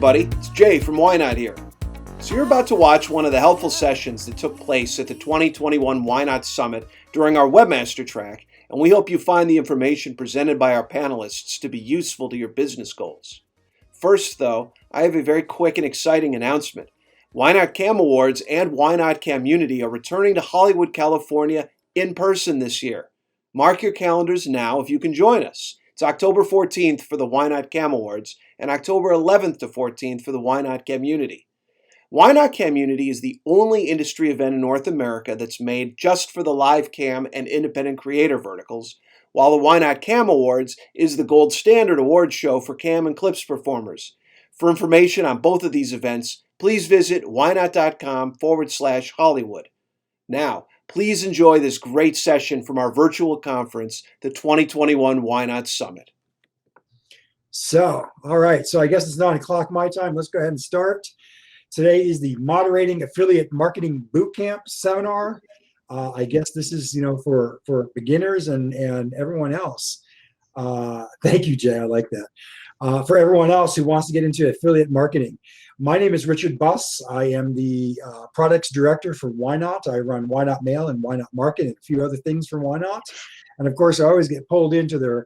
everybody. It's Jay from YNOT here. So you're about to watch one of the helpful sessions that took place at the 2021 YNOT Summit during our webmaster track, and we hope you find the information presented by our panelists to be useful to your business goals. First, though, I have a very quick and exciting announcement. YNOT Cam Awards and YNOT Community are returning to Hollywood, California in person this year. Mark your calendars now if you can join us. It's October 14th for the YNOT Cam Awards and October 11th to 14th for the YNOT Community. YNOT Community is the only industry event in North America that's made just for the live cam and independent creator verticals, while the YNOT Cam Awards is the gold standard award show for cam and clips performers. For information on both of these events, please visit ynot.com/Hollywood. Now, please enjoy this great session from our virtual conference, the 2021 YNOT Summit. So, all right. So I guess it's 9 o'clock my time. Let's go ahead and start. Today is the Moderating Affiliate Marketing Bootcamp seminar. I guess this is, for beginners and everyone else. Thank you, Jay. I like that. For everyone else who wants to get into affiliate marketing. My name is Richard Buss. I am the products director for YNOT. I run YNOT Mail and YNOT Market and a few other things for YNOT. And of course, I always get pulled into their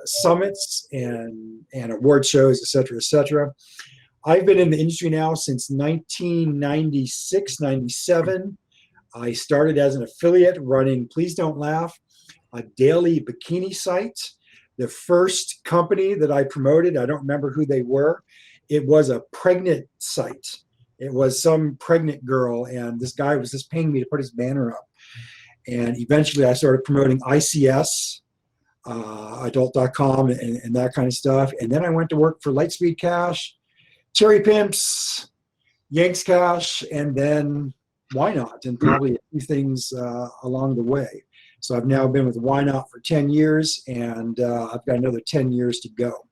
summits and award shows, et cetera, et cetera. I've been in the industry now since 1996, 97. I started as an affiliate running Please Don't Laugh, a daily bikini site. The first company that I promoted, I don't remember who they were. It was a pregnant site. It was some pregnant girl, and this guy was just paying me to put his banner up. And eventually I started promoting ICS, adult.com, and that kind of stuff. And then I went to work for Lightspeed Cash, Cherry Pimps, Yanks Cash, and then YNOT, and probably a few things along the way. So I've now been with YNOT for 10 years, and I've got another 10 years to go.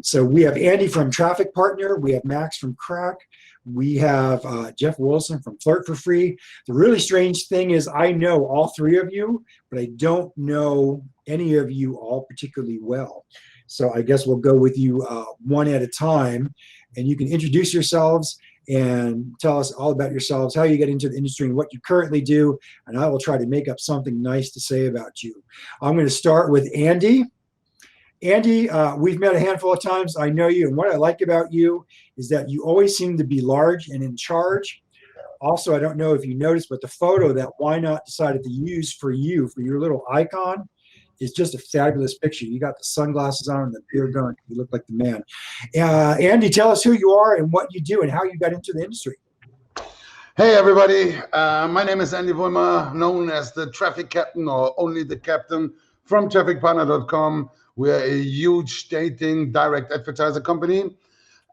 So we have Andy from Traffic Partner. We have Max from Crack. We have Jeff Wilson from Flirt for Free. The really strange thing is I know all three of you, but I don't know any of you all particularly well. So I guess we'll go with you one at a time, and you can introduce yourselves and tell us all about yourselves, how you get into the industry and what you currently do, and I will try to make up something nice to say about you. I'm going to start with Andy. Andy, we've met a handful of times. I know you, and what I like about you is that you always seem to be large and in charge. Also, I don't know if you noticed, but the photo that YNOT decided to use for you, for your little icon, is just a fabulous picture. You got the sunglasses on and the beard going. You look like the man. Andy, tell us who you are and what you do and how you got into the industry. Hey, everybody. My name is Andy Vollmer, known as the Traffic Captain or only the Captain from TrafficPartner.com. We're a huge dating direct advertiser company.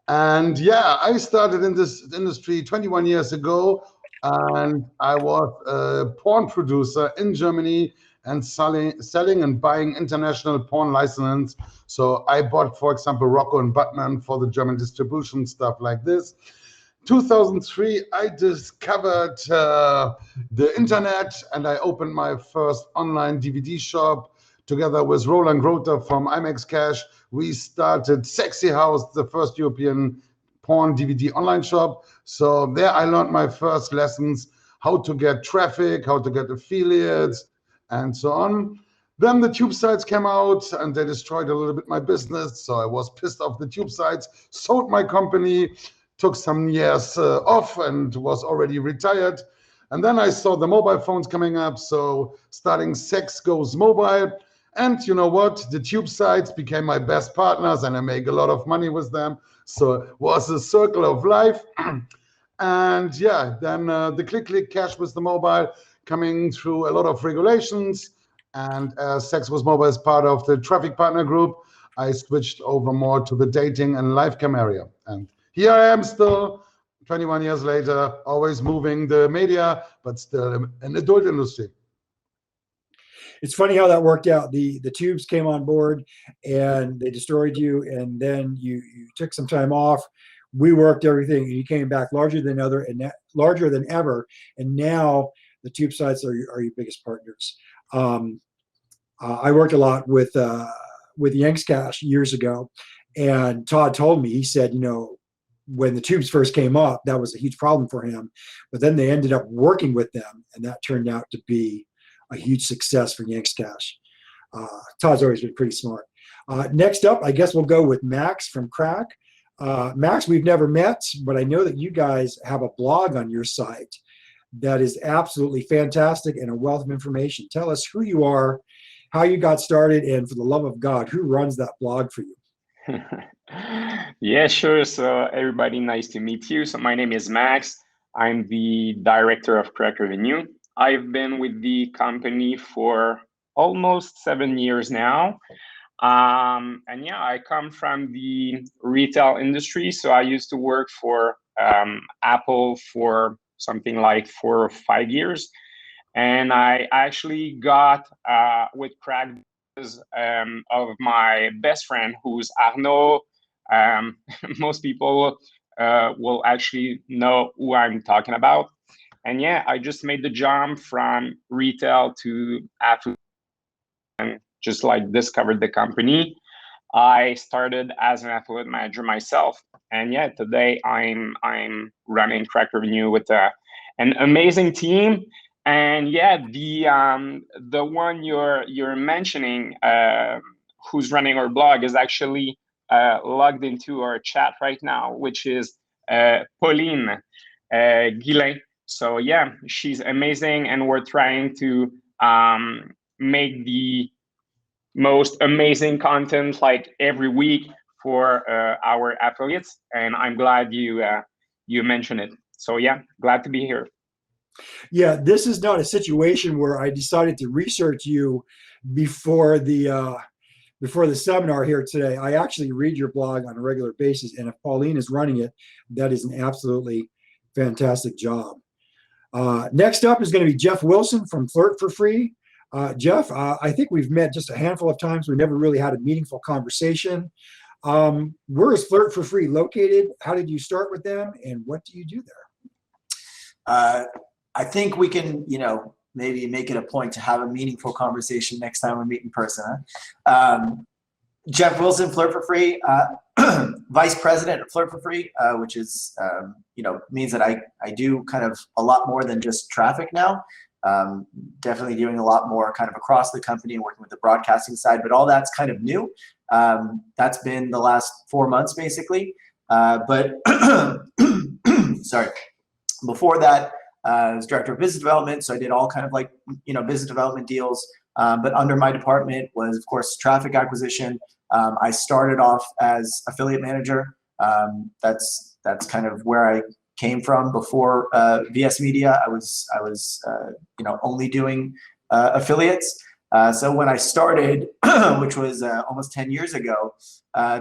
And yeah, I started in this industry 21 years ago, and I was a porn producer in Germany and selling and buying international porn licenses. So I bought, for example, Rocco and Buttman for the German distribution, stuff like this. 2003, I discovered the internet, and I opened my first online DVD shop together with Roland Grota from IMAX Cash. We started Sexy House, the first European porn DVD online shop. So there I learned my first lessons, how to get traffic, how to get affiliates, and so on. Then the tube sites came out and they destroyed a little bit my business. So I was pissed off the tube sites, sold my company, took some years off and was already retired. And then I saw the mobile phones coming up. So starting Sex Goes Mobile. And you know what? The tube sites became my best partners and I make a lot of money with them. So it was a circle of life. And yeah, then the click cash with the mobile coming through a lot of regulations. And Sex with Mobile is part of the Traffic Partner Group. I switched over more to the dating and live cam area. And here I am still, 21 years later, always moving the media, but still an adult industry. It's funny how that worked out. The tubes came on board and they destroyed you, and then you took some time off. We worked everything, and you came back larger than ever, and now the tube sites are your biggest partners. I worked a lot with Yanks Cash years ago, And Todd told me, he said, when the tubes first came up, that was a huge problem for him. But then they ended up working with them, and that turned out to be a huge success for Yanks Cash. Todd's always been pretty smart. Next up, I guess we'll go with Max from Crack. Max, we've never met, but I know that you guys have a blog on your site that is absolutely fantastic and a wealth of information. Tell us who you are, how you got started, and for the love of God, who runs that blog for you? Yeah, sure. So everybody, nice to meet you. So my name is Max. I'm the director of Crack Revenue. I've been with the company for almost 7 years now. And yeah, I come from the retail industry. So I used to work for Apple for something like 4 or 5 years. And I actually got with Crack because of my best friend, who's Arnaud. Most people will actually know who I'm talking about. And yeah, I just made the jump from retail to affiliate and just like discovered the company. I started as an affiliate manager myself. And yeah, today I'm running Crack Revenue with an amazing team. And yeah, the one you're mentioning, who's running our blog, is actually logged into our chat right now, which is Pauline Guillain. So yeah, she's amazing, and we're trying to make the most amazing content like every week for our affiliates. And I'm glad you mentioned it. So yeah, glad to be here. Yeah, this is not a situation where I decided to research you before the seminar here today. I actually read your blog on a regular basis, and if Pauline is running it, that is an absolutely fantastic job. Next up is going to be Jeff Wilson from Flirt for Free. Jeff, I think we've met just a handful of times. We never really had a meaningful conversation. Where is Flirt for Free located? How did you start with them, and what do you do there? I think we can, maybe make it a point to have a meaningful conversation next time we meet in person. Jeff Wilson, Flirt for Free, Vice President of Flirt for Free, which is, means that I do kind of a lot more than just traffic now. Definitely doing a lot more kind of across the company and working with the broadcasting side, but all that's kind of new. That's been the last 4 months basically. But sorry, before that, I was director of business development. So I did all kind of like, business development deals. But under my department was, of course, traffic acquisition. I started off as affiliate manager. That's kind of where I came from. Before VS Media, I was only doing affiliates. So when I started, which was almost 10 years ago,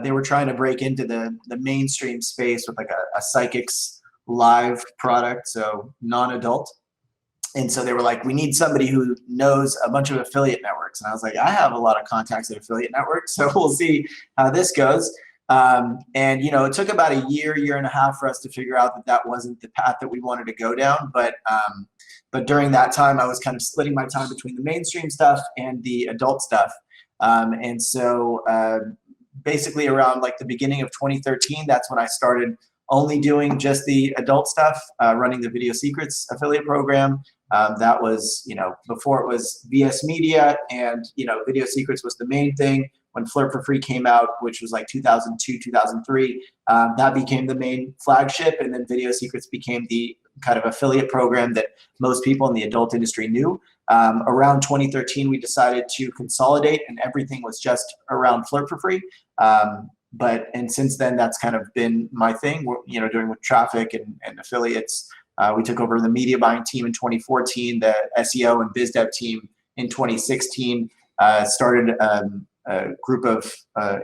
they were trying to break into the mainstream space with like a psychics live product, so non-adult. And so they were like, we need somebody who knows a bunch of affiliate networks. And I was like, I have a lot of contacts at affiliate networks, so we'll see how this goes. And it took about a year and a half for us to figure out that wasn't the path that we wanted to go down. But during that time, I was kind of splitting my time between the mainstream stuff and the adult stuff. And so basically around like the beginning of 2013, that's when I started only doing just the adult stuff, running the Video Secrets affiliate program. That was, before it was VS Media, and, Video Secrets was the main thing. When Flirt for Free came out, which was like 2002, 2003, that became the main flagship, and then Video Secrets became the kind of affiliate program that most people in the adult industry knew. Around 2013, we decided to consolidate, and everything was just around Flirt for Free. And since then, that's kind of been my thing, doing with traffic and affiliates. We took over the media buying team in 2014, the SEO and biz dev team in 2016, started a group of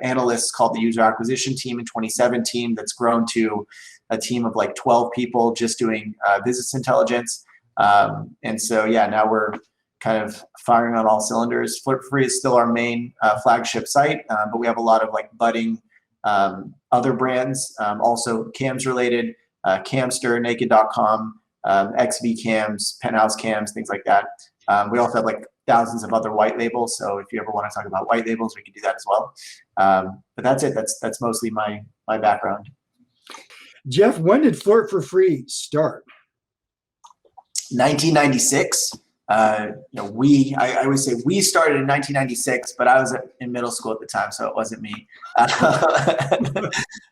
analysts called the user acquisition team in 2017 that's grown to a team of like 12 people just doing business intelligence. And so, yeah, now we're kind of firing on all cylinders. Flirt for Free is still our main flagship site, but we have a lot of like budding other brands, also cams related, Camster, Naked.com, XV Cams, Penthouse Cams, things like that. We also have like thousands of other white labels. So if you ever want to talk about white labels, we can do that as well. But that's it. That's mostly my background. Jeff, when did Flirt for Free start? 1996. I would say we started in 1996, but I was in middle school at the time, so it wasn't me.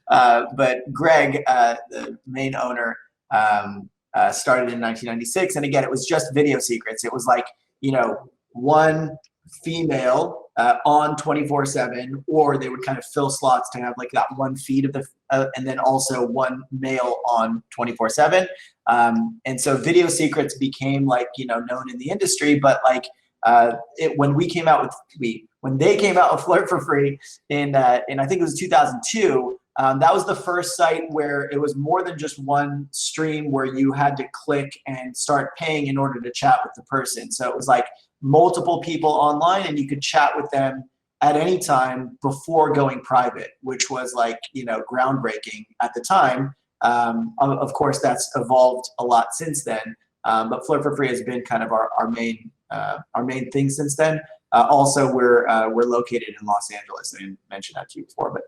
But Greg, the main owner, started in 1996, and again, it was just video secrets. It was like, one female on 24/7, or they would kind of fill slots to have like that one feed of the, and then also one male on 24/7. And so video secrets became like, known in the industry, but like when they came out with Flirt for Free in I think it was 2002, that was the first site where it was more than just one stream where you had to click and start paying in order to chat with the person. So it was like multiple people online, and you could chat with them at any time before going private, which was like, groundbreaking at the time. Of course, that's evolved a lot since then. But Flirt for Free has been kind of our main thing since then. Also, we're located in Los Angeles. I didn't mention that to you before, but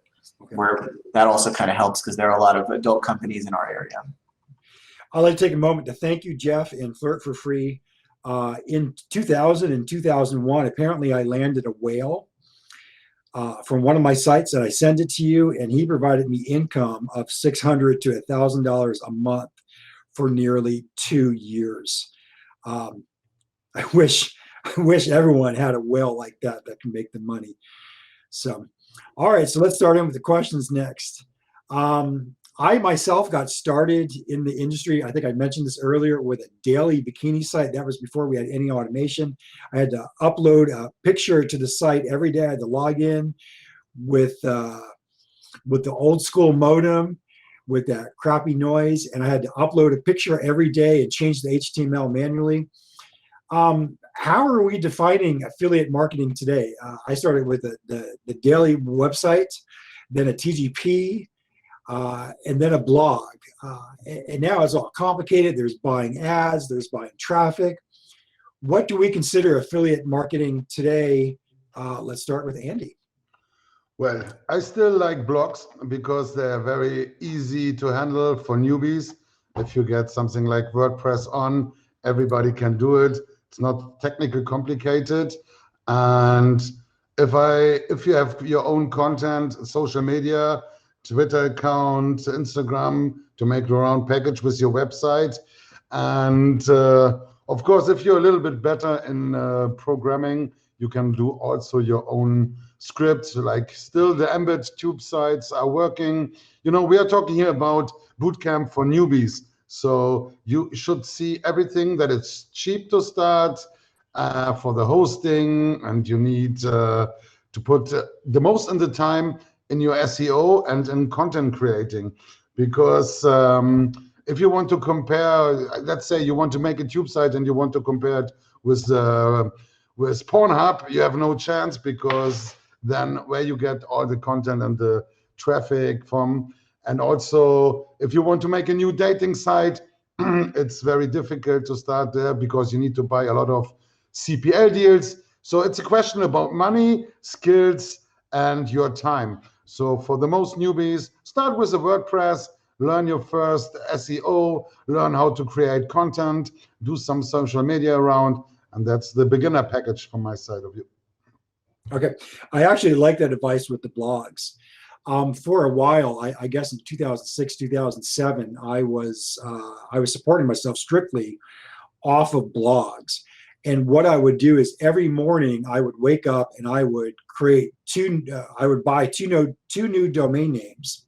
that also kind of helps because there are a lot of adult companies in our area. I'd like to take a moment to thank you, Jeff, and Flirt for Free. In 2000 and 2001, apparently I landed a whale from one of my sites, and I sent it to you, and he provided me income of $600 to $1,000 a month for nearly 2 years. I wish everyone had a whale like that can make the money. So, all right, so let's start in with the questions next. I myself got started in the industry, I think I mentioned this earlier, with a daily bikini site. That was before we had any automation. I had to upload a picture to the site every day. I had to log in with the old school modem with that crappy noise, and I had to upload a picture every day and change the HTML manually. How are we defining affiliate marketing today? I started with the daily website, then a TGP, and then a blog. And now it's all complicated. There's buying ads, there's buying traffic. What do we consider affiliate marketing today? Let's start with Andy. Well, I still like blogs because they're very easy to handle for newbies. If you get something like WordPress on, everybody can do it. It's not technically complicated. And if you have your own content, social media, Twitter account, Instagram, to make your own package with your website. And of course, if you're a little bit better in programming, you can do also your own scripts. Like still the embed tube sites are working. We are talking here about bootcamp for newbies. So you should see everything that it's cheap to start for the hosting, and you need to put the most in the time in your SEO and in content creating. Because if you want to compare, let's say you want to make a tube site and you want to compare it with Pornhub, you have no chance, because then where you get all the content and the traffic from. And also, if you want to make a new dating site, it's very difficult to start there because you need to buy a lot of CPL deals. So it's a question about money, skills, and your time. So for the most newbies, start with a WordPress, learn your first SEO, learn how to create content, do some social media around, and that's the beginner package from my side of view. Okay, I actually like that advice with the blogs. For a while, I guess in 2006, 2007, I was supporting myself strictly off of blogs. And what I would do is every morning I would wake up and I would create I would buy two new domain names,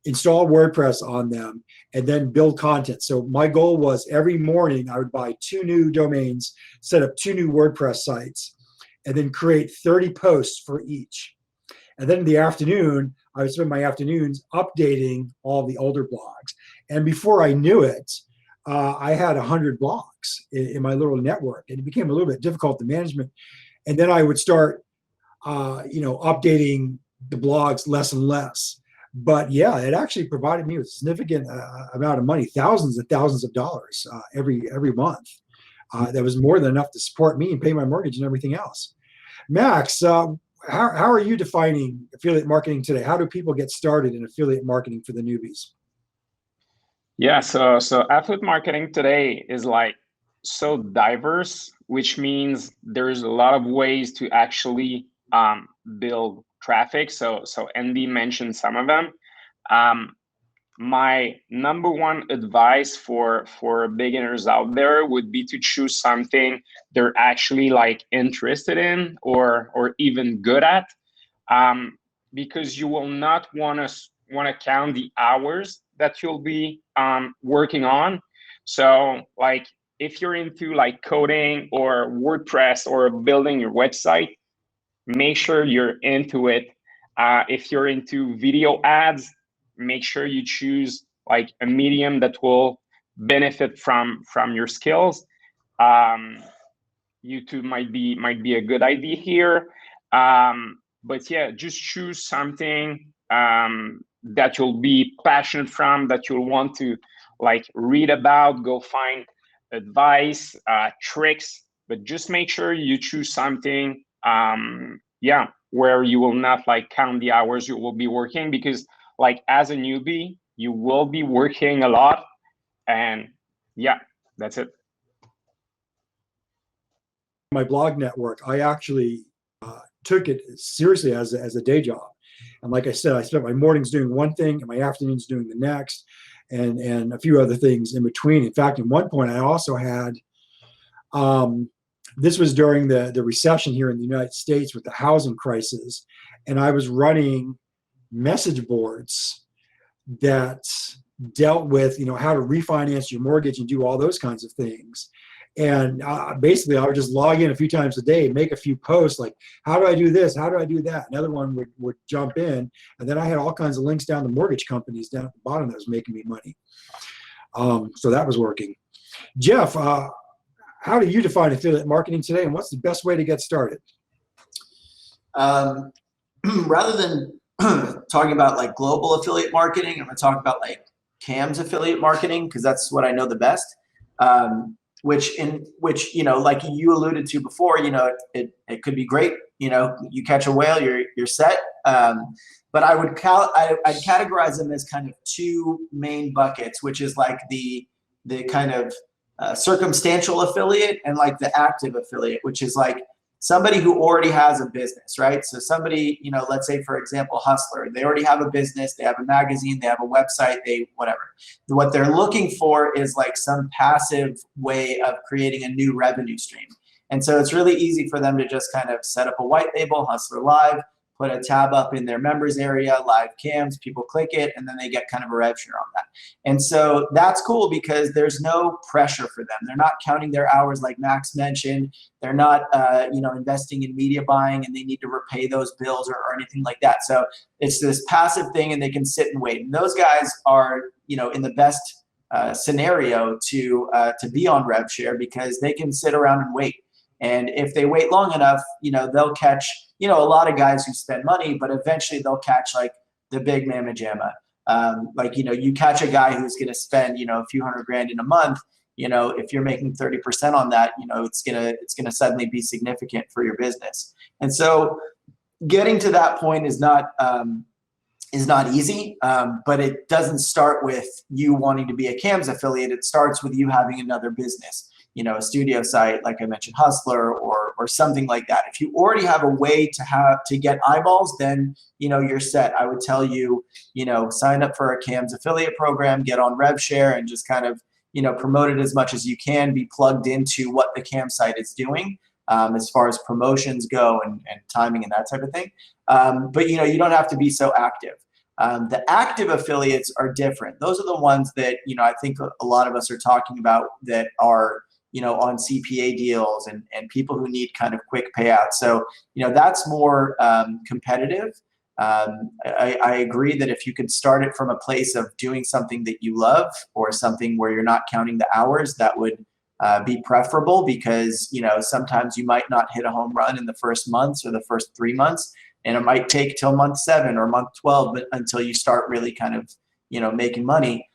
install WordPress on them, and then build content. So my goal was every morning I would buy 2 new domains, set up 2 new WordPress sites, and then create 30 posts for each. And then in the afternoon, I would spend my afternoons updating all the older blogs. And before I knew it, I had 100 blogs in my little network, and it became a little bit difficult to management. And then I would start, updating the blogs less and less. But yeah, it actually provided me with a significant amount of money, thousands and thousands of dollars every month. That was more than enough to support me and pay my mortgage and everything else. Max, how are you defining affiliate marketing today? How do people get started in affiliate marketing for the newbies? Yeah, so affiliate marketing today is like so diverse, which means there's a lot of ways to actually build traffic. So Andy mentioned some of them. My number one advice for beginners out there would be to choose something they're actually like interested in or even good at, because you will not want to count the hours that you'll be working on. So like if you're into like coding or WordPress or building your website, make sure you're into it. If you're into video ads, make sure you choose like a medium that will benefit from your skills. YouTube might be a good idea here. But yeah, just choose something that you'll be passionate from, that you'll want to like read about, go find advice, tricks, but just make sure you choose something where you will not like count the hours you will be working, because like as a newbie, you will be working a lot. And yeah, that's it. My blog network, I actually took it seriously as a day job. And like I said, I spent my mornings doing one thing and my afternoons doing the next, and a few other things in between. In fact, at one point, I also had, this was during the recession here in the United States with the housing crisis, and I was running message boards that dealt with, how to refinance your mortgage and do all those kinds of things. And basically, I would just log in a few times a day, make a few posts like, how do I do this? How do I do that? Another one would jump in. And then I had all kinds of links down to mortgage companies down at the bottom that was making me money. So that was working. Jeff, how do you define affiliate marketing today? And what's the best way to get started? Rather than talking about like global affiliate marketing, I'm going to talk about like CAMS affiliate marketing, because that's what I know the best. Which, like you alluded to before, it could be great. You catch a whale, you're set. But I'd categorize them as kind of two main buckets, which is like the kind of circumstantial affiliate and like the active affiliate, which is like somebody who already has a business, right? So somebody, let's say, for example, Hustler, they already have a business, they have a magazine, they have a website, whatever. What they're looking for is like some passive way of creating a new revenue stream. And so it's really easy for them to just kind of set up a white label, Hustler Live, put a tab up in their members area, live cams, people click it, and then they get kind of a rev share on that. And so that's cool because there's no pressure for them. They're not counting their hours like Max mentioned. They're not, investing in media buying and they need to repay those bills or anything like that. So it's this passive thing and they can sit and wait. And those guys are, in the best scenario to be on rev share because they can sit around and wait. And if they wait long enough, they'll catch, a lot of guys who spend money, but eventually they'll catch like the big mamma jamma. You catch a guy who's going to spend, a few $100,000 in a month, if you're making 30% on that, it's going to suddenly be significant for your business. And so getting to that point is not easy, but it doesn't start with you wanting to be a CAMS affiliate. It starts with you having another business, a studio site, like I mentioned, Hustler or something like that. If you already have a way to get eyeballs, then, you're set. I would tell you, sign up for a CAMS affiliate program, get on RevShare and just kind of, promote it as much as you can, be plugged into what the CAMS site is doing as far as promotions go and timing and that type of thing. But, you don't have to be so active. The active affiliates are different. Those are the ones that, I think a lot of us are talking about that are, on CPA deals and people who need kind of quick payouts. So, that's more competitive. I agree that if you could start it from a place of doing something that you love or something where you're not counting the hours, that would be preferable because, sometimes you might not hit a home run in the first months or the first 3 months. And it might take till month 7 or month 12 until you start really kind of, making money.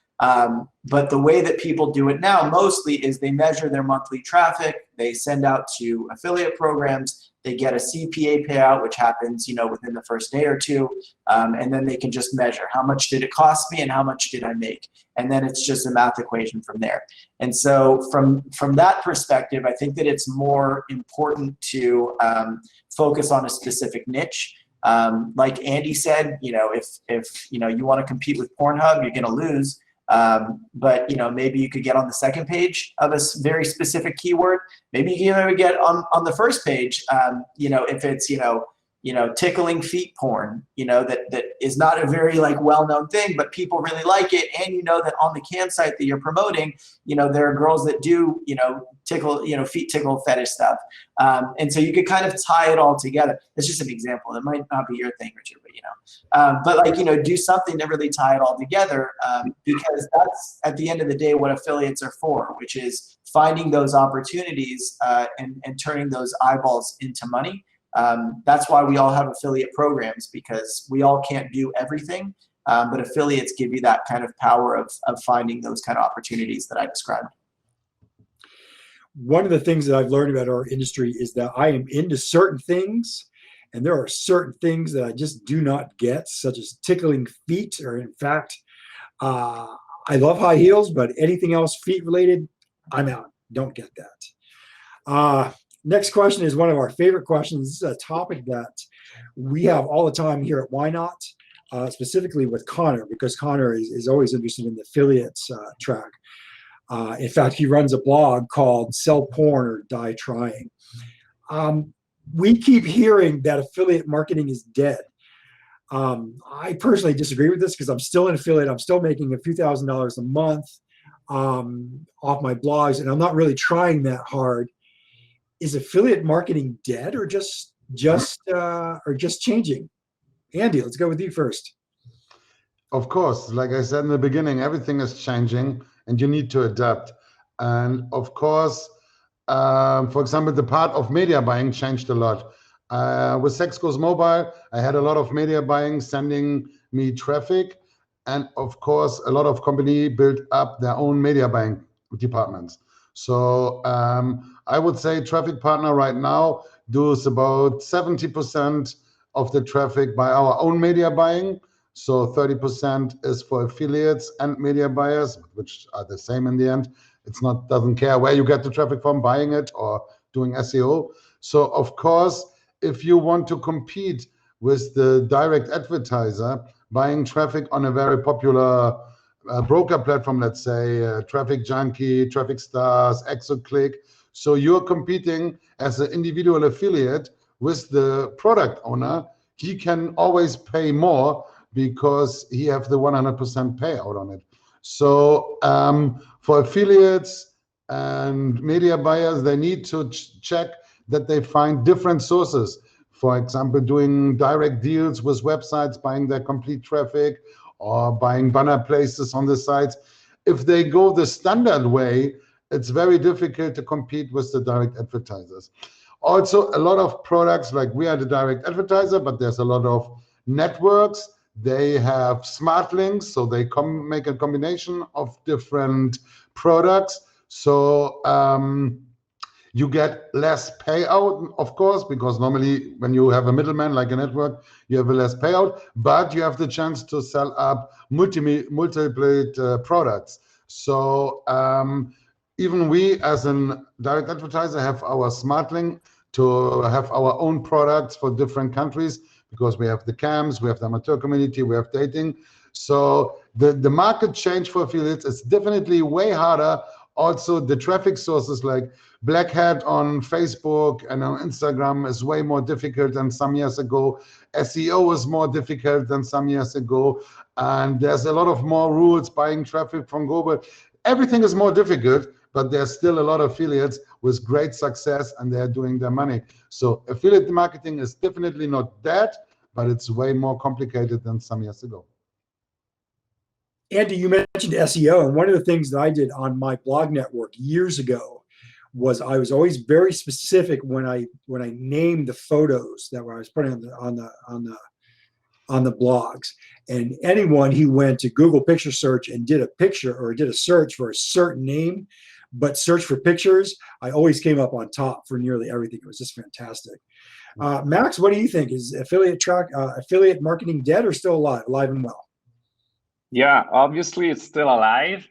But the way that people do it now mostly is they measure their monthly traffic, they send out to affiliate programs, they get a CPA payout, which happens, within the first day or two, and then they can just measure how much did it cost me and how much did I make, and then it's just a math equation from there. And so from that perspective, I think that it's more important to focus on a specific niche. Like Andy said, if you want to compete with Pornhub, you're going to lose. But maybe you could get on the second page of a very specific keyword. Maybe you can even get on the first page. If it's tickling feet porn, that is not a very well-known thing, but people really like it, and that on the campsite that you're promoting, there are girls that do tickle feet tickle fetish stuff, and so you could kind of tie it all together. It's just an example. It might not be your thing, Richard, but do something to really tie it all together, because that's at the end of the day what affiliates are for, which is finding those opportunities and turning those eyeballs into money. That's why we all have affiliate programs, because we all can't do everything, but affiliates give you that kind of power of finding those kind of opportunities that I described. One of the things that I've learned about our industry is that I am into certain things, and there are certain things that I just do not get, such as tickling feet, or in fact, I love high heels, but anything else feet related, I'm out. Don't get that. Next question is one of our favorite questions. This is a topic that we have all the time here at YNOT, specifically with Connor, because Connor is always interested in the affiliates track. In fact, he runs a blog called Sell Porn or Die Trying. We keep hearing that affiliate marketing is dead. I personally disagree with this, because I'm still an affiliate. I'm still making a few $1,000s a month off my blogs, and I'm not really trying that hard. Is affiliate marketing dead, or just changing? Andy, let's go with you first. Of course, like I said in the beginning, everything is changing and you need to adapt. And of course, for example, the part of media buying changed a lot. With Sex Goes Mobile, I had a lot of media buying sending me traffic. And of course, a lot of company built up their own media buying departments. So I would say Traffic Partner right now does about 70% of the traffic by our own media buying. So 30% is for affiliates and media buyers, which are the same in the end. Doesn't care where you get the traffic from, buying it or doing SEO. So of course, if you want to compete with the direct advertiser, buying traffic on a very popular broker platform, let's say Traffic Junkie, Traffic Stars, ExoClick. So you're competing as an individual affiliate with the product owner. He can always pay more because he have the 100% payout on it. So for affiliates and media buyers, they need to check that they find different sources. For example, doing direct deals with websites, buying their complete traffic, or buying banner places on the sites. If they go the standard way, it's very difficult to compete with the direct advertisers. Also, a lot of products, like we are the direct advertiser, but there's a lot of networks. They have smart links, so they make a combination of different products. So you get less payout, of course, because normally when you have a middleman like a network, you have a less payout, but you have the chance to sell up multiple products. So even we as a direct advertiser have our smart link to have our own products for different countries, because we have the cams, we have the amateur community, we have dating. So the market change for affiliates is definitely way harder. Also, the traffic sources like Black Hat on Facebook and on Instagram is way more difficult than some years ago. SEO is more difficult than some years ago. And there's a lot of more rules buying traffic from Google. Everything is more difficult, but there's still a lot of affiliates with great success and they're doing their money. So affiliate marketing is definitely not dead, but it's way more complicated than some years ago. Andy, you mentioned SEO, and one of the things that I did on my blog network years ago was I was always very specific when I named the photos that I was putting on on the blogs. And anyone who went to Google picture search and did a picture or did a search for a certain name, but search for pictures, I always came up on top for nearly everything. It was just fantastic. Max, what do you think? Is affiliate marketing dead or still alive and well? Yeah, obviously it's still alive.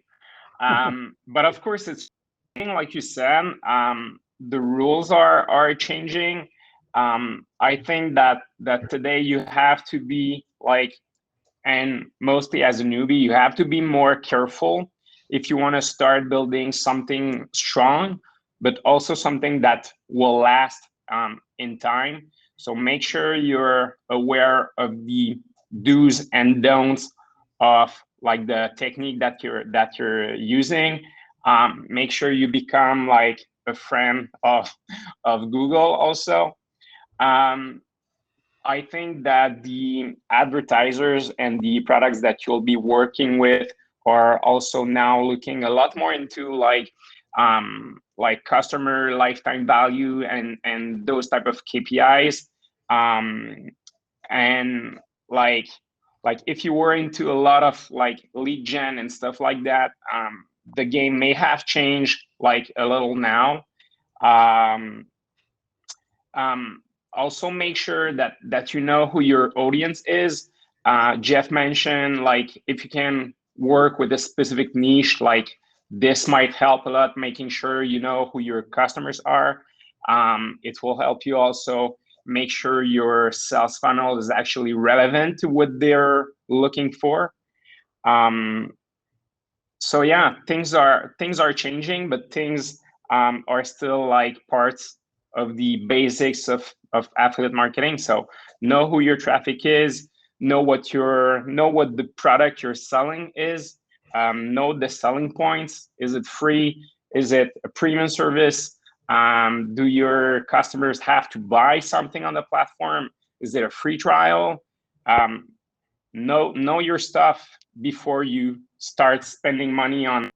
But of course it's like you said, the rules are changing. I think that today you have to be like, and mostly as a newbie, you have to be more careful if you want to start building something strong, but also something that will last in time. So make sure you're aware of the do's and don'ts of like the technique that you're using. Make sure you become like a friend of Google also. I think that the advertisers and the products that you'll be working with are also now looking a lot more into like customer lifetime value and those type of KPIs. And like if you were into a lot of like lead gen and stuff like that, the game may have changed like a little now. Also make sure that you know who your audience is. Jeff mentioned like if you can work with a specific niche, like this might help a lot, making sure you know who your customers are. It will help you also make sure your sales funnel is actually relevant to what they're looking for. So yeah, things are changing, but things are still like parts of the basics of affiliate marketing. So know who your traffic is, know what the product you're selling is, know the selling points. Is it free? Is it a premium service? Do your customers have to buy something on the platform? Is it a free trial? Know your stuff before you start spending money on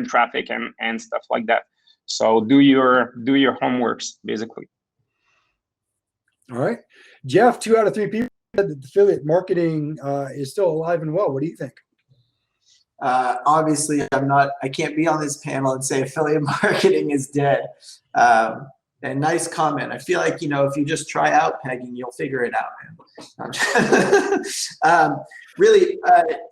traffic and stuff like that. So do your homeworks basically. All right, Jeff, 2 out of 3 people said that affiliate marketing is still alive and well. What do you think? Obviously, I can't be on this panel and say affiliate marketing is dead. A nice comment. I feel like, if you just try out pegging, you'll figure it out, man. Really,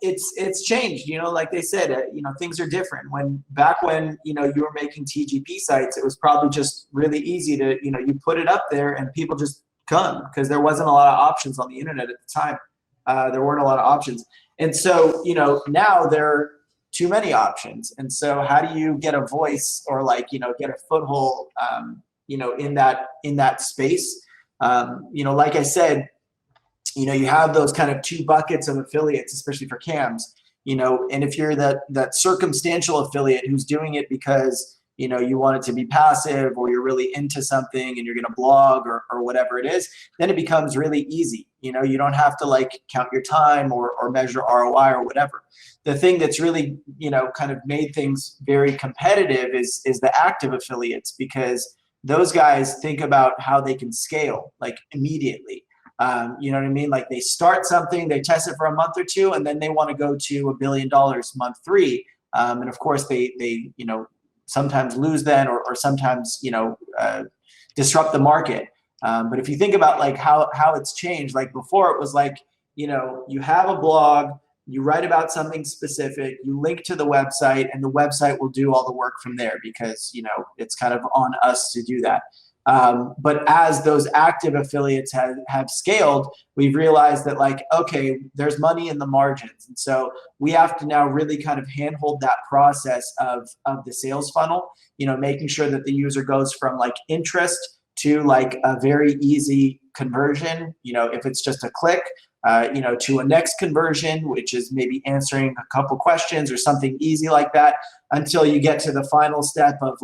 it's changed. Like they said, things are different. Back when you were making TGP sites, it was probably just really easy to, you put it up there and people just come because there wasn't a lot of options on the internet at the time. There weren't a lot of options. And so, now there are too many options. And so how do you get a voice or get a foothold, in that space? Like I said, you have those kind of 2 buckets of affiliates, especially for cams, and if you're that circumstantial affiliate who's doing it because, you want it to be passive or you're really into something and you're going to blog or whatever it is, then it becomes really easy. You don't have to count your time or measure ROI or whatever. The thing that's really, kind of made things very competitive is the active affiliates, because those guys think about how they can scale immediately. You know what I mean? Like they start something, they test it for a month or 2, and then they want to go to $1 billion month 3. And of course they sometimes lose then or sometimes, disrupt the market. But if you think about how it's changed, before it was you have a blog, you write about something specific, you link to the website, and the website will do all the work from there because, it's kind of on us to do that. But as those active affiliates have scaled, we've realized that okay, there's money in the margins. And so we have to now really kind of handhold that process of the sales funnel, making sure that the user goes from interest to a very easy conversion, if it's just a click, to a next conversion, which is maybe answering a couple questions or something easy like that, until you get to the final step of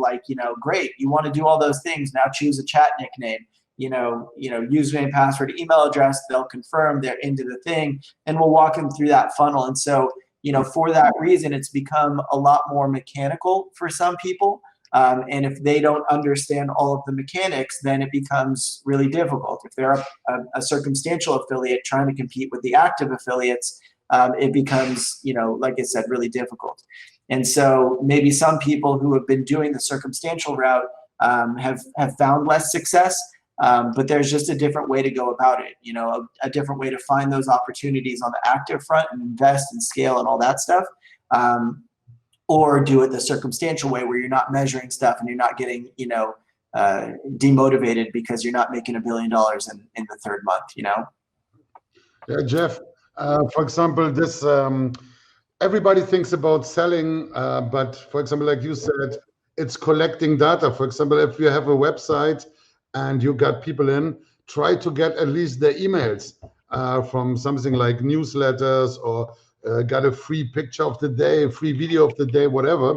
great, you want to do all those things. Now choose a chat nickname, username, password, email address. They'll confirm they're into the thing, and we'll walk them through that funnel. And so, for that reason, it's become a lot more mechanical for some people. And if they don't understand all of the mechanics, then it becomes really difficult. If they're a circumstantial affiliate trying to compete with the active affiliates, it becomes, like I said, really difficult. And so maybe some people who have been doing the circumstantial route have found less success, but there's just a different way to go about it, a different way to find those opportunities on the active front and invest and scale and all that stuff. Or do it the circumstantial way where you're not measuring stuff and you're not getting, demotivated because you're not making $1 billion in the third month, Yeah, Jeff, for example, this everybody thinks about selling, but for example, like you said, it's collecting data. For example, if you have a website and you got people in, try to get at least their emails from something like newsletters or got a free picture of the day, a free video of the day, whatever.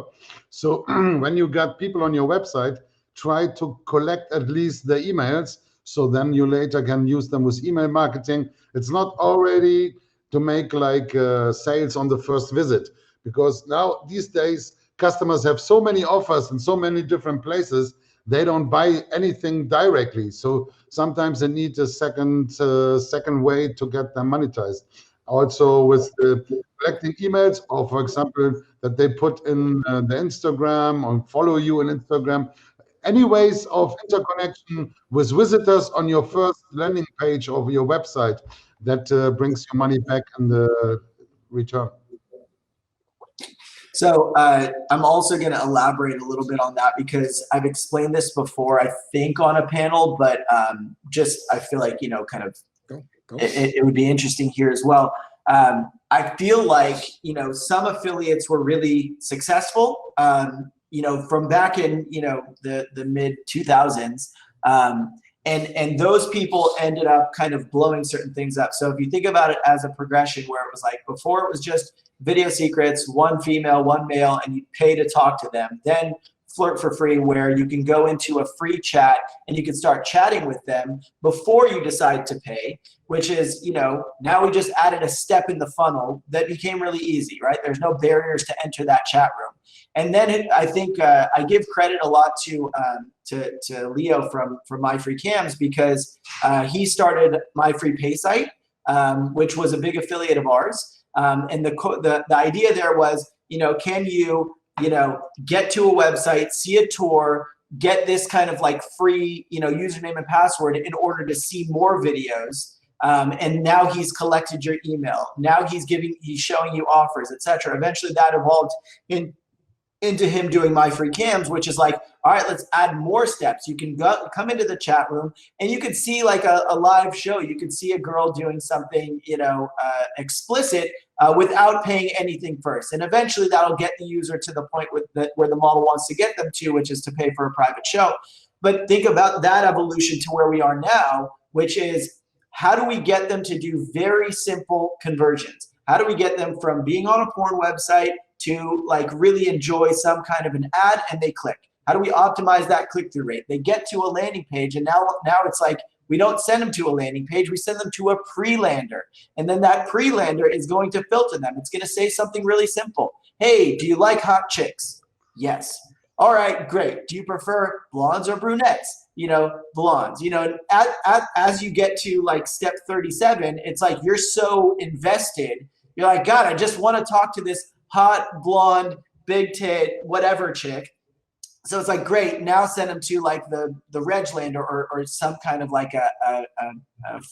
So when you got people on your website, try to collect at least the emails, so then you later can use them with email marketing. It's not already to make like sales on the first visit, because now these days customers have so many offers in so many different places, they don't buy anything directly. So sometimes they need a second way to get them monetized. Also with collecting emails, or for example, that they put in the Instagram or follow you on Instagram. Any ways of interconnection with visitors on your first landing page of your website that brings your money back in the return. So I'm also going to elaborate a little bit on that, because I've explained this before, I think on a panel, but just I feel like, kind of it would be interesting here as well. I feel like, some affiliates were really successful, from back in, the mid 2000s. And those people ended up kind of blowing certain things up. So if you think about it as a progression where it was like, before it was just video secrets, one female, one male, and you pay to talk to them. Then Flirt for Free, where you can go into a free chat and you can start chatting with them before you decide to pay, which is, now we just added a step in the funnel that became really easy, right? There's no barriers to enter that chat room. And then I think I give credit a lot to Leo from My Free Cams, because he started My Free Pay Site, which was a big affiliate of ours. And the idea there was, can you, get to a website, see a tour, get this kind of like free, username and password in order to see more videos. And now he's collected your email. Now he's showing you offers, etc. Eventually that evolved into him doing My Free Cams, which is like, all right, let's add more steps. You can come into the chat room and you could see like a live show. You could see a girl doing something, explicit without paying anything first. And eventually that'll get the user to the point where the model wants to get them to, which is to pay for a private show. But think about that evolution to where we are now, which is, how do we get them to do very simple conversions? How do we get them from being on a porn website to like really enjoy some kind of an ad and they click? How do we optimize that click-through rate? They get to a landing page and now it's like, we don't send them to a landing page, we send them to a pre-lander. And then that pre-lander is going to filter them. It's going to say something really simple. Hey, do you like hot chicks? Yes. All right, great. Do you prefer blondes or brunettes? Blondes. As you get to like step 37, it's like you're so invested. You're like, God, I just want to talk to this hot, blonde, big tit, whatever chick. So it's like, great, now send them to like the Reglander or some kind of like a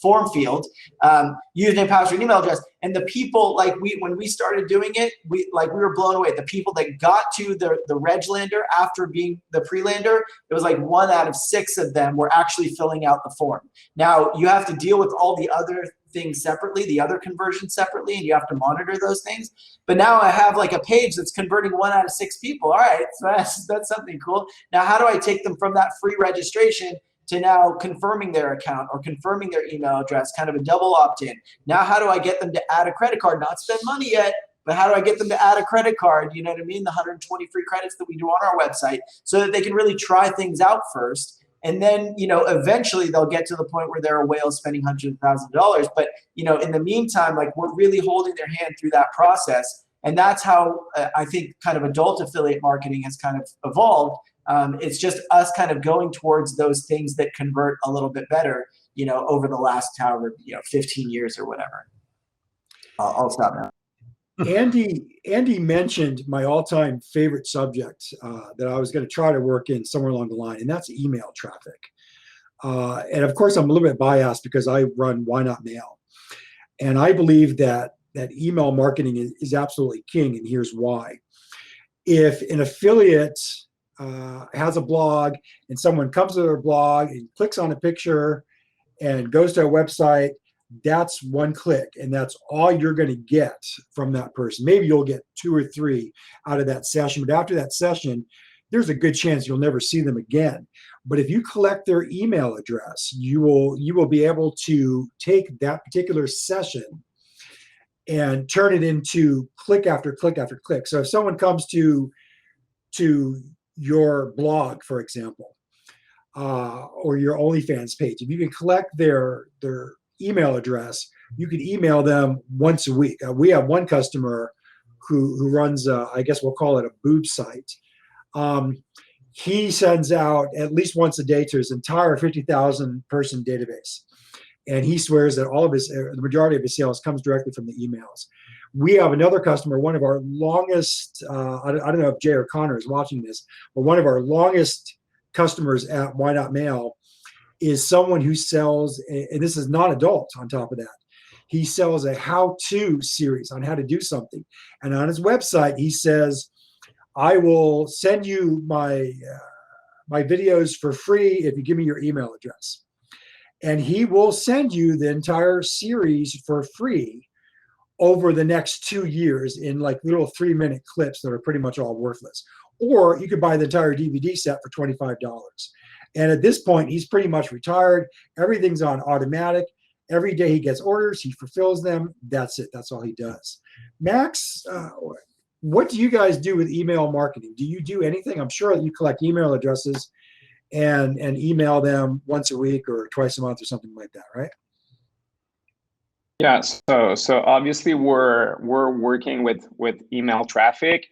form field, username, password, email address. And the people, like when we started doing it, we were blown away. The people that got to the Reglander after being the pre-lander, it was like 1 out of 6 of them were actually filling out the form. Now you have to deal with all the other things separately, the other conversions separately, and you have to monitor those things. But now I have like a page that's converting 1 out of 6 people. All right, so that's something cool. Now, how do I take them from that free registration to now confirming their account or confirming their email address, kind of a double opt-in? Now, how do I get them to add a credit card, not spend money yet, but how do I get them to add a credit card? You know what I mean? The 120 free credits that we do on our website, so that they can really try things out first. And then, eventually they'll get to the point where they're a whale spending hundreds of thousands of dollars. But, in the meantime, like, we're really holding their hand through that process. And that's how I think kind of adult affiliate marketing has kind of evolved, It's just us kind of going towards those things that convert a little bit better, over the last however, 15 years or whatever. I'll stop now. Andy mentioned my all-time favorite subject that I was going to try to work in somewhere along the line, and that's email traffic. And of course, I'm a little bit biased because I run YNOT Mail, and I believe that email marketing is absolutely king, and here's why. If an affiliate has a blog and someone comes to their blog and clicks on a picture and goes to a website, that's one click, and that's all you're going to get from that person. Maybe you'll get 2 or 3 out of that session, but after that session, there's a good chance you'll never see them again. But if you collect their email address, you will be able to take that particular session and turn it into click after click after click. So if someone comes to your blog, for example, or your OnlyFans page, if you can collect their email address, you can email them once a week. We have one customer who runs, I guess we'll call it a boob site. He sends out at least once a day to his entire 50,000 person database. And he swears that all of the majority of his sales comes directly from the emails. We have another customer, one of our longest, I don't know if Jay or Connor is watching this, but one of our longest customers at YNOT Mail is someone who sells, and this is not adult on top of that. He sells a how-to series on how to do something. And on his website, he says, I will send you my videos for free if you give me your email address. And he will send you the entire series for free over the next 2 years in like little 3-minute clips that are pretty much all worthless. Or you could buy the entire DVD set for $25. And at this point, he's pretty much retired. Everything's on automatic. Every day he gets orders, he fulfills them. That's it. That's all he does. Max, what do you guys do with email marketing? Do you do anything? I'm sure that you collect email addresses and email them once a week or twice a month or something like that, right? Yeah, so obviously we're working with email traffic,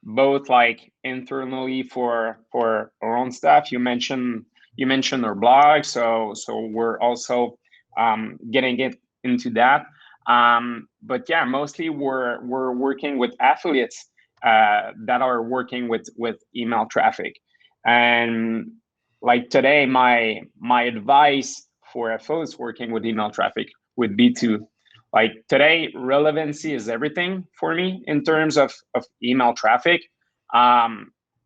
both like internally for our own staff. You mentioned our blog, so we're also getting it into that. But yeah, mostly we're working with affiliates that are working with email traffic. And like today, my advice for affiliates working with email traffic would be to, like, today, relevancy is everything for me in terms of email traffic.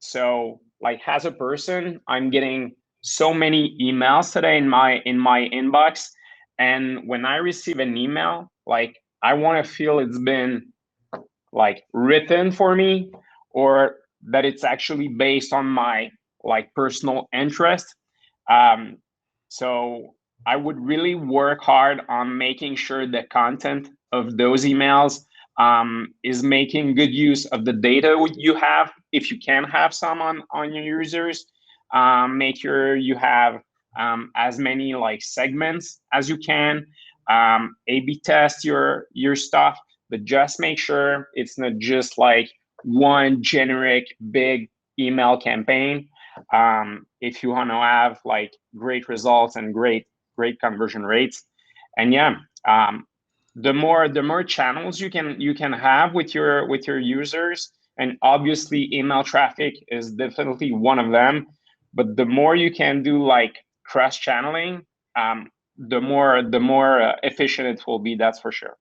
So like as a person, I'm getting so many emails today in my inbox. And when I receive an email, like I want to feel it's been like written for me, or that it's actually based on my like personal interest. So I would really work hard on making sure the content of those emails is making good use of the data you have. If you can have some on your users, make sure you have as many like segments as you can. A/B test your stuff, but just make sure it's not just like one generic big email campaign. If you want to have like great results and great conversion rates. And yeah, the more channels you can have with your users, and obviously email traffic is definitely one of them, but the more you can do like cross channeling, the more efficient it will be, that's for sure.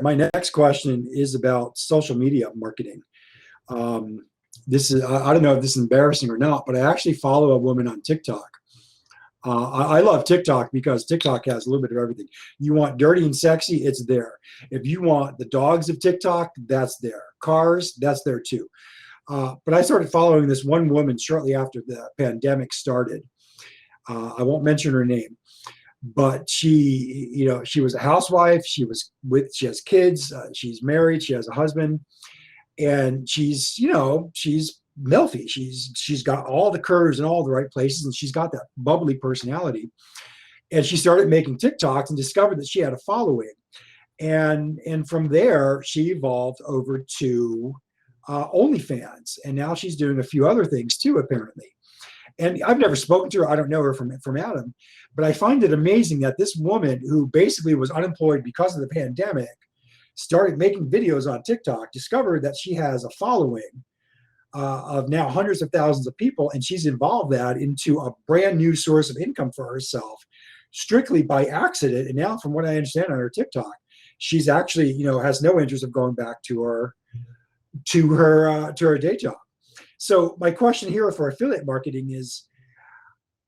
My next question is about social media marketing. This is, I don't know if this is embarrassing or not, but I actually follow a woman on TikTok. I love TikTok because TikTok has a little bit of everything. You want dirty and sexy, it's there. If you want the dogs of TikTok, that's there. Cars, that's there too. But I started following this one woman shortly after the pandemic started. I won't mention her name, but she was a housewife. She has kids. She's married. She has a husband. And she's milfy. She's got all the curves in all the right places, and she's got that bubbly personality. And she started making TikToks and discovered that she had a following. And from there, she evolved over to OnlyFans, and now she's doing a few other things too, apparently. And I've never spoken to her. I don't know her from Adam, but I find it amazing that this woman, who basically was unemployed because of the pandemic, started making videos on TikTok, discovered that she has a following of now hundreds of thousands of people, and she's evolved that into a brand new source of income for herself, strictly by accident. And now, from what I understand on her TikTok, she's actually, has no interest of going back to her day job. So my question here for affiliate marketing is,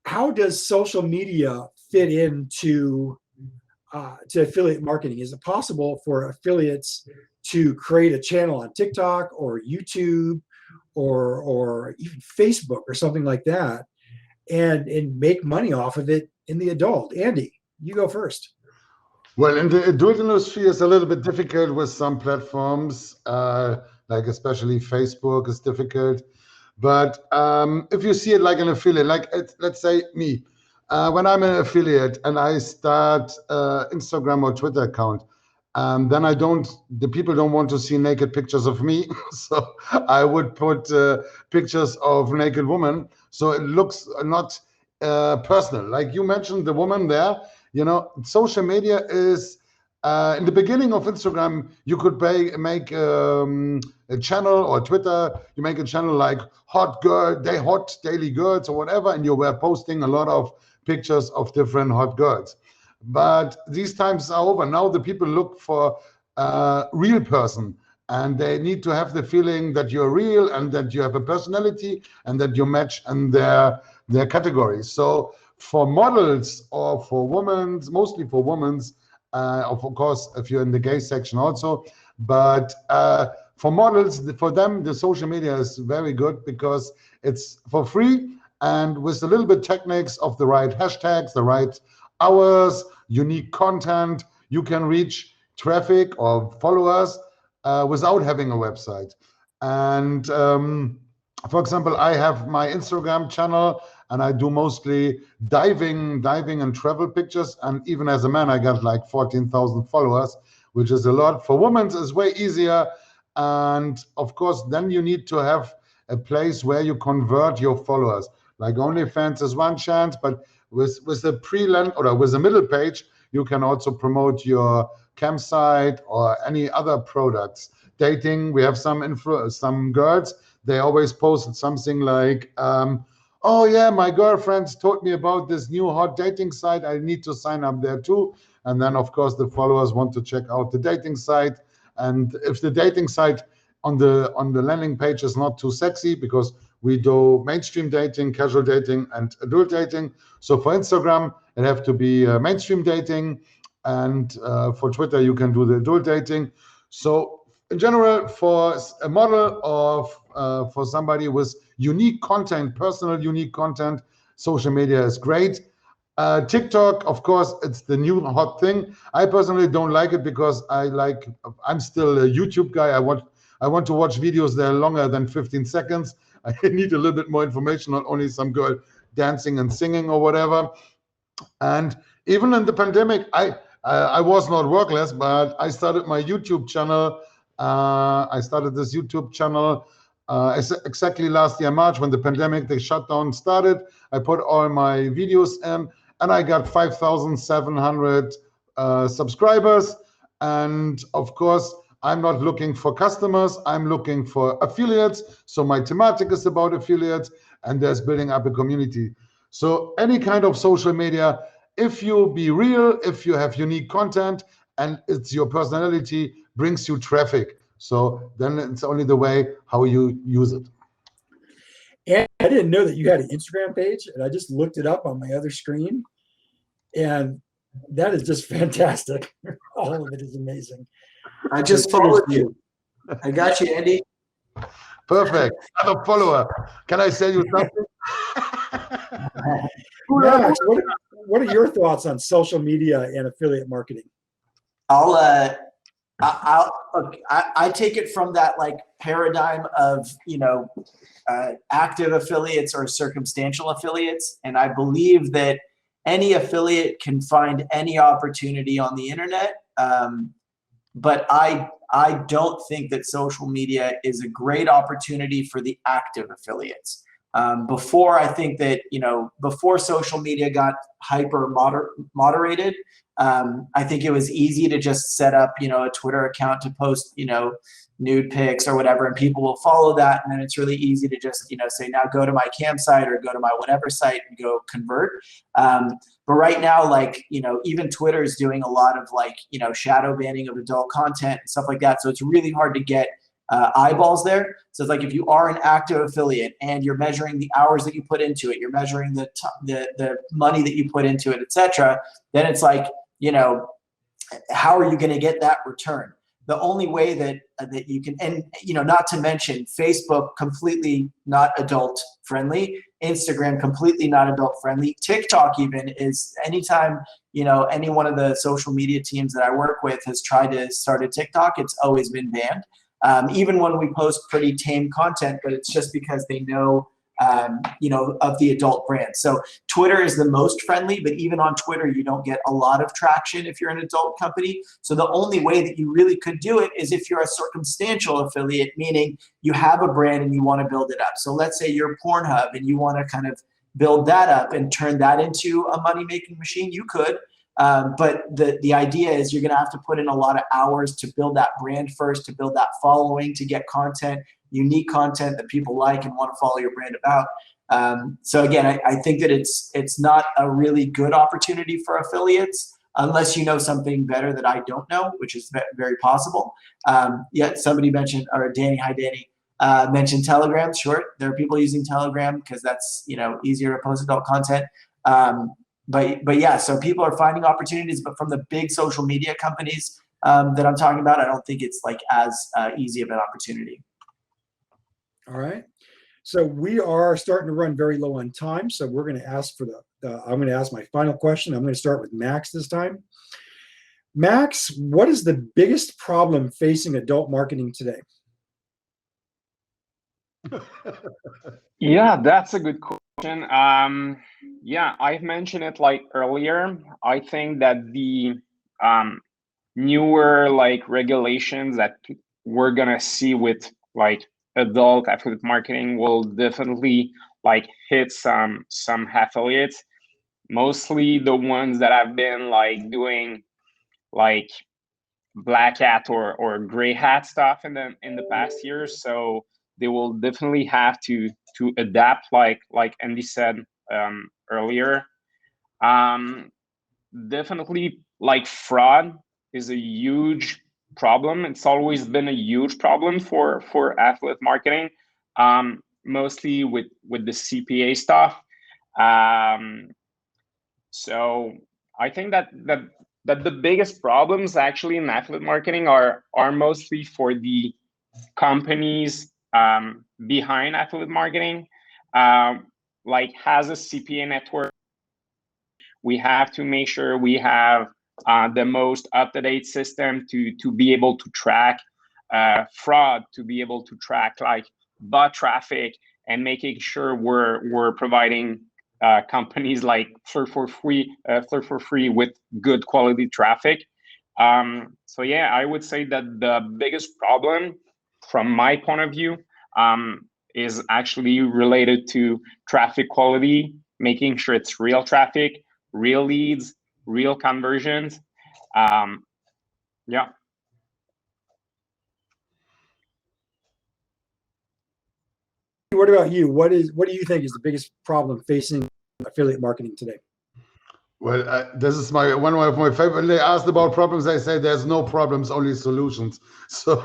how does social media fit into to affiliate marketing? Is it possible for affiliates to create a channel on TikTok or YouTube or even Facebook or something like that, and make money off of it in the adult? Andy, you go first. Well, in the adult industry, it's a little bit difficult with some platforms, like especially Facebook is difficult. But if you see it like an affiliate, like let's say me, when I'm an affiliate and I start Instagram or Twitter account, then the people don't want to see naked pictures of me. So I would put pictures of naked women. So it looks not personal. Like you mentioned the woman there, social media is, in the beginning of Instagram, you could make a channel, or Twitter, you make a channel like hot daily girls or whatever, and you were posting a lot of pictures of different hot girls. But these times are over. Now the people look for a real person, and they need to have the feeling that you're real and that you have a personality and that you match in their categories. So for models or for women, mostly for women, of course, if you're in the gay section also, but for models, for them, the social media is very good because it's for free, and with a little bit techniques of the right hashtags, the right hours, unique content, you can reach traffic or followers without having a website. And for example, I have my Instagram channel, and I do mostly diving and travel pictures. And even as a man, I got like 14,000 followers, which is a lot. For women, it's way easier. And of course, then you need to have a place where you convert your followers. Like OnlyFans is one chance, but with the pre-land or with the middle page, you can also promote your campsite or any other products. Dating, we have some girls, they always posted something like, oh yeah, my girlfriends told me about this new hot dating site. I need to sign up there too. And then of course the followers want to check out the dating site. And if the dating site on the landing page is not too sexy, because we do mainstream dating, casual dating, and adult dating. So for Instagram, it have to be mainstream dating, and for Twitter, you can do the adult dating. So in general, for a model of for somebody with unique content, personal unique content, social media is great. TikTok, of course, it's the new hot thing. I personally don't like it because I'm still a YouTube guy. I want to watch videos that are longer than 15 seconds. I need a little bit more information, not only some girl dancing and singing or whatever. And even in the pandemic, I was not workless, but I started my YouTube channel. I started this YouTube channel exactly last year, March, when the pandemic, the shutdown started. I put all my videos in, and I got 5,700 subscribers. And of course, I'm not looking for customers, I'm looking for affiliates. So my thematic is about affiliates, and there's building up a community. So any kind of social media, if you be real, if you have unique content, and it's your personality, brings you traffic. So then it's only the way how you use it. And I didn't know that you had an Instagram page, and I just looked it up on my other screen, and that is just fantastic. All of it is amazing. I just followed you. I got you, Andy. Perfect. I'm a follower. Can I sell you something? Max, what are your thoughts on social media and affiliate marketing? I take it from that like paradigm of active affiliates or circumstantial affiliates, and I believe that any affiliate can find any opportunity on the internet. But I I don't think that social media is a great opportunity for the active affiliates. Before, I think that, before social media got hyper moderated, I think it was easy to just set up, a Twitter account to post, nude pics or whatever, and people will follow that. And then it's really easy to just, say, now go to my campsite or go to my whatever site and go convert. But right now, like, even Twitter is doing a lot of like, shadow banning of adult content and stuff like that. So it's really hard to get eyeballs there. So it's like, if you are an active affiliate and you're measuring the hours that you put into it, you're measuring the money that you put into it, etc., then it's like, how are you going to get that return? The only way that you can, and not to mention Facebook, completely not adult friendly, Instagram, completely not adult friendly, TikTok even is, anytime any one of the social media teams that I work with has tried to start a TikTok, it's always been banned. Even when we post pretty tame content, but it's just because they know of the adult brand. So Twitter is the most friendly, but even on Twitter, you don't get a lot of traction if you're an adult company. So the only way that you really could do it is if you're a circumstantial affiliate, meaning you have a brand and you want to build it up. So let's say you're Pornhub and you want to kind of build that up and turn that into a money-making machine, you could. But the idea is you're going to have to put in a lot of hours to build that brand first, to build that following, to get content, unique content that people like and want to follow your brand about. So again, I think that it's not a really good opportunity for affiliates unless you know something better that I don't know, which is very possible. Yet somebody mentioned, or Danny, hi Danny, mentioned Telegram. Sure, there are people using Telegram because that's easier to post adult content. But yeah, so people are finding opportunities, but from the big social media companies that I'm talking about, I don't think it's like as easy of an opportunity. All right. So we are starting to run very low on time. So we're going to ask for I'm going to ask my final question. I'm going to start with Max this time. Max, what is the biggest problem facing adult marketing today? Yeah, that's a good question. Yeah, I've mentioned it like earlier. I think that the newer like regulations that we're gonna see with like adult affiliate marketing will definitely like hit some affiliates, mostly the ones that have been like doing like black hat or gray hat stuff in the past years. So they will definitely have to adapt, like Andy said earlier. Definitely, like, fraud is a huge problem. It's always been a huge problem for affiliate marketing, mostly with the CPA stuff. So I think that the biggest problems actually in affiliate marketing are mostly for the companies behind affiliate marketing. Like, has a CPA network, we have to make sure we have the most up-to-date system to be able to track fraud, to be able to track like bot traffic, and making sure we're providing companies like Flirt for free with good quality traffic. So yeah, I would say that the biggest problem from my point of view is actually related to traffic quality, making sure it's real traffic, real leads, real conversions. Yeah. What about you? What do you think is the biggest problem facing affiliate marketing today? Well, this is one of my favorite. When they asked about problems, I say there's no problems, only solutions. So,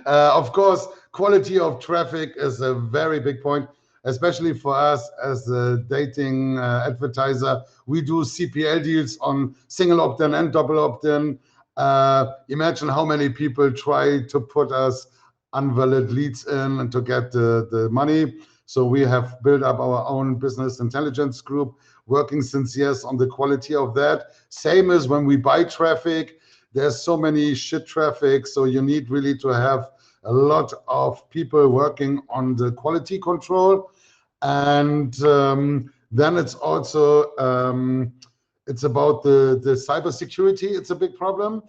of course, quality of traffic is a very big point, especially for us as a dating advertiser. We do CPL deals on single opt-in and double opt-in. Imagine how many people try to put us unvalid leads in and to get the money. So we have built up our own business intelligence group, working since years on the quality of that. Same as when we buy traffic, there's so many shit traffic, so you need really to have a lot of people working on the quality control. And then it's also it's about the cybersecurity. It's a big problem.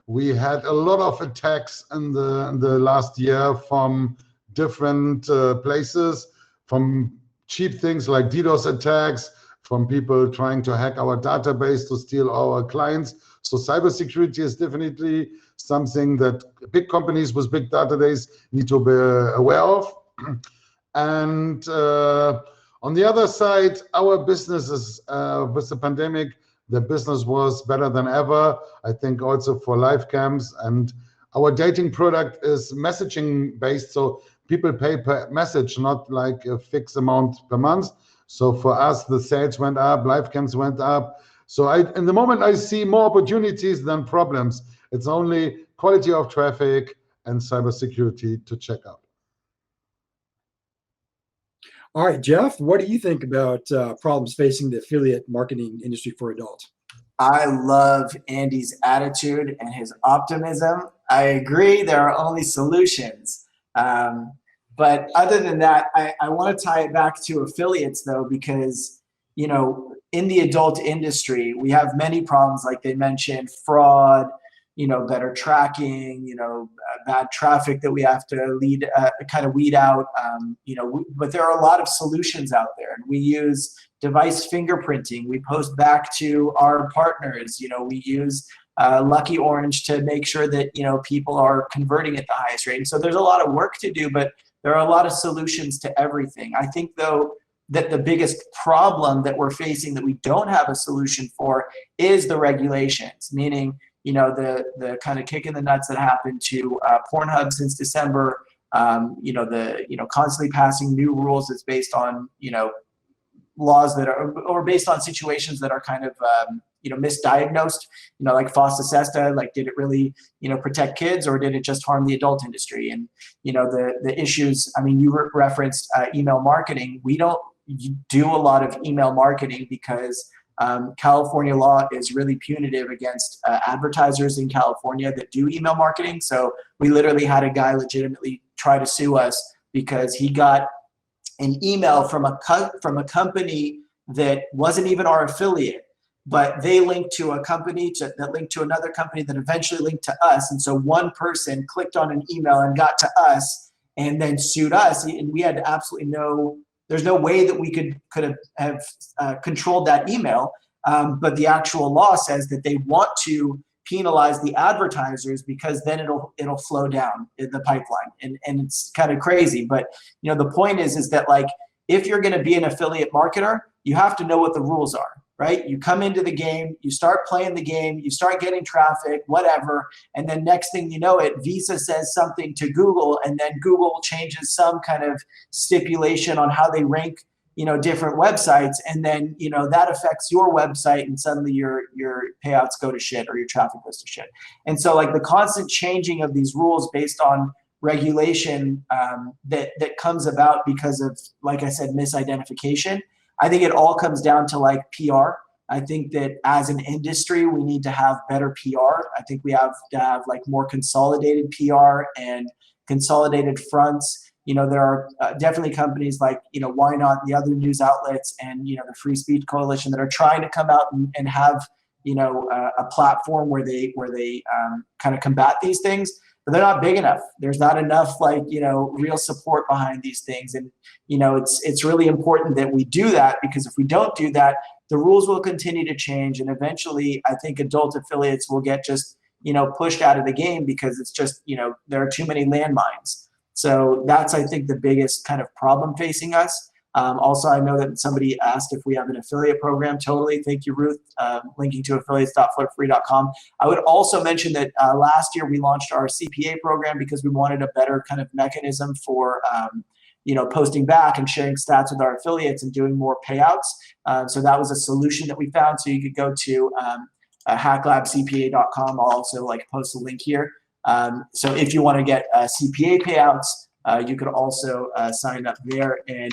We had a lot of attacks in the last year from different places, from cheap things like DDoS attacks, from people trying to hack our database to steal our clients. So cybersecurity is definitely something that big companies with big databases need to be aware of. And on the other side, our businesses with the pandemic, the business was better than ever. I think also for live camps, and our dating product is messaging based, so people pay per message, not like a fixed amount per month. So for us, the sales went up, live camps went up. So in the moment, I see more opportunities than problems. It's only quality of traffic and cybersecurity to check out. All right, Jeff, what do you think about problems facing the affiliate marketing industry for adults? I love Andy's attitude and his optimism. I agree there are only solutions. But other than that, I want to tie it back to affiliates, though, because, you know, in the adult industry, we have many problems, like they mentioned, fraud, you know, better tracking, you know, bad traffic that we have to kind of weed out, you know, but there are a lot of solutions out there, and we use device fingerprinting. We post back to our partners, you know, we use Lucky Orange to make sure that, you know, people are converting at the highest rate. And so there's a lot of work to do, but there are a lot of solutions to everything. I think, though, that the biggest problem that we're facing that we don't have a solution for is the regulations, meaning, you know, the kind of kick in the nuts that happened to Pornhub since December, you know, constantly passing new rules that's based on, you know, laws that are, or based on situations that are kind of, you know, misdiagnosed, you know, like FOSTA SESTA, like, did it really, you know, protect kids, or did it just harm the adult industry? And, you know, the issues, I mean, you referenced email marketing. We don't do a lot of email marketing because California law is really punitive against advertisers in California that do email marketing. So we literally had a guy legitimately try to sue us because he got an email from a company that wasn't even our affiliate, but they linked to a company that linked to another company that eventually linked to us. And so one person clicked on an email and got to us and then sued us. And we had absolutely there's no way that we could have controlled that email. But the actual law says that they want to penalize the advertisers because then it'll flow down in the pipeline. And it's kind of crazy. But, you know, the point is that, like, if you're going to be an affiliate marketer, you have to know what the rules are, right? You come into the game, you start playing the game, you start getting traffic, whatever. And then next thing you know it, Visa says something to Google, and then Google changes some kind of stipulation on how they rank, you know, different websites. And then, you know, that affects your website, and suddenly your payouts go to shit, or your traffic goes to shit. And so, like, the constant changing of these rules based on regulation that comes about because of, like I said, misidentification. I think it all comes down to, like, PR. I think that as an industry, we need to have better PR. I think we have to have, like, more consolidated PR and consolidated fronts. You know, there are definitely companies like, you know, YNOT, the other news outlets, and, you know, the Free Speech Coalition that are trying to come out and have, you know, a platform where they kind of combat these things. But they're not big enough. There's not enough, like, you know, real support behind these things. And, you know, it's really important that we do that, because if we don't do that, the rules will continue to change. And eventually, I think adult affiliates will get just, you know, pushed out of the game because it's just, you know, there are too many landmines. So that's, I think, the biggest kind of problem facing us. Also, I know that somebody asked if we have an affiliate program. Totally. Thank you, Ruth. Linking to affiliates.flirtfree.com. I would also mention that last year we launched our CPA program because we wanted a better kind of mechanism for, you know, posting back and sharing stats with our affiliates and doing more payouts. So that was a solution that we found. So you could go to hacklabcpa.com. I'll also, like, post a link here. So if you want to get CPA payouts, you could also sign up there. And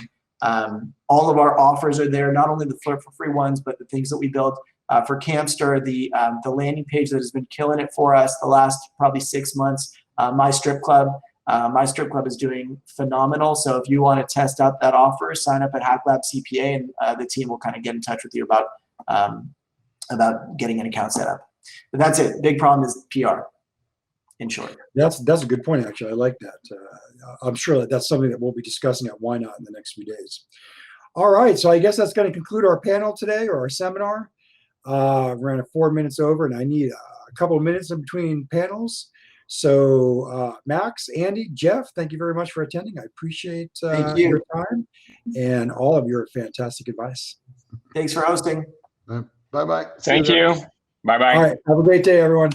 all of our offers are there, not only the Flirt for Free ones, but the things that we built for Campster, the landing page that has been killing it for us the last probably 6 months, My Strip Club. My Strip Club is doing phenomenal. So if you want to test out that offer, sign up at HackLab CPA, and the team will kind of get in touch with you about getting an account set up. But that's it. Big problem is PR. in short. That's a good point, actually. I like that. I'm sure that's something that we'll be discussing at YNOT in the next few days. All right, so I guess that's going to conclude our panel today, or our seminar. We're at 4 minutes over, and I need a couple of minutes in between panels. So Max, Andy, Jeff, thank you very much for attending. I appreciate your time and all of your fantastic advice. Thanks for hosting. Bye-bye. Thank you. Bye-bye. All right, have a great day, everyone.